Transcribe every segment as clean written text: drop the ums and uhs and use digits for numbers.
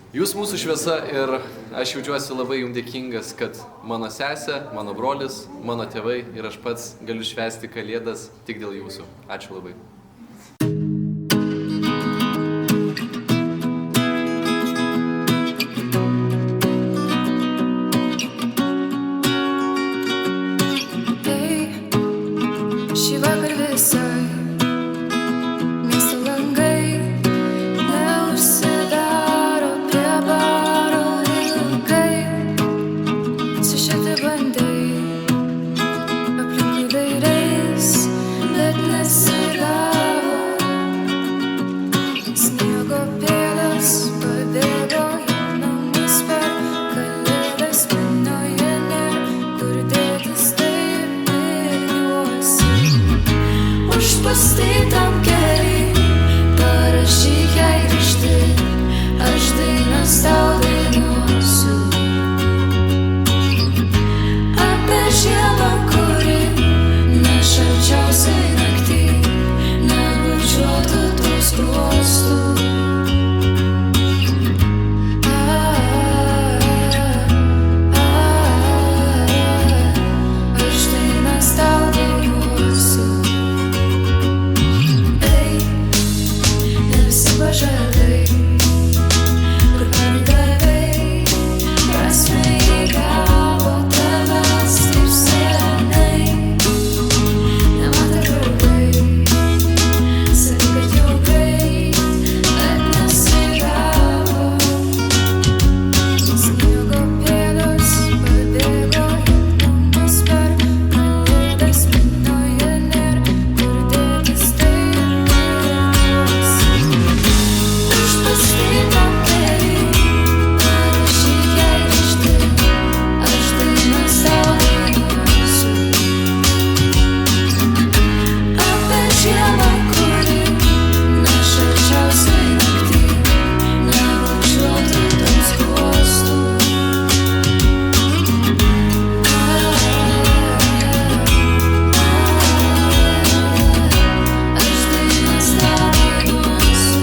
Jūs mūsų šviesa ir aš jaučiuosi labai jums dėkingas, kad mano sesė, mano brolis, mano tėvai ir aš pats galiu švęsti Kalėdas tik dėl jūsų. Ačiū labai. Šįvakar visai miesto langai neužsidaro prie baro ilgai. Sušėti bandai, aplinkui dairais, bet nesigavo. Sniego pėdas pabėgo į namus per Kalėdas, minioje nėr kur dėtis, taip ilgiuosi. Užpustytam keliui parašyk jai grįžti, aš dainas tau dainuosiu. Apie žiemą, kuri ne šalčiausiai naktį nebučiuotų tų skruostų. Aš dainas tau dainuosiu. Pažadai, kur perdavai, prasmę įgavo tavęs taip senai. Nematė draugai, sakai, kad jau greit, bet nesigavo. Sniego pėdos pabėgo į namus per Kalėdas, minioje nėr kur dėtis, taip ilgiuosi. Užpustytam keliui parašyk jai grįžti, aš dainas tau dainuosiu. Apie žiemą, kuri ne šalčiausiai naktį nebučiuotų tau skruostų. Aš dainas tau dainuosiu.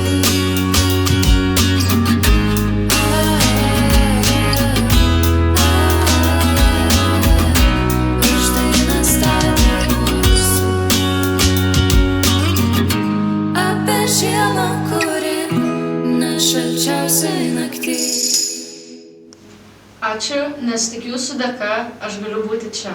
Aš dainas tau dainuosiu. Apie žiemą, kuri ne šalčiausiai naktį. Ačiū, nes tik jūsų dėka aš galiu būti čia.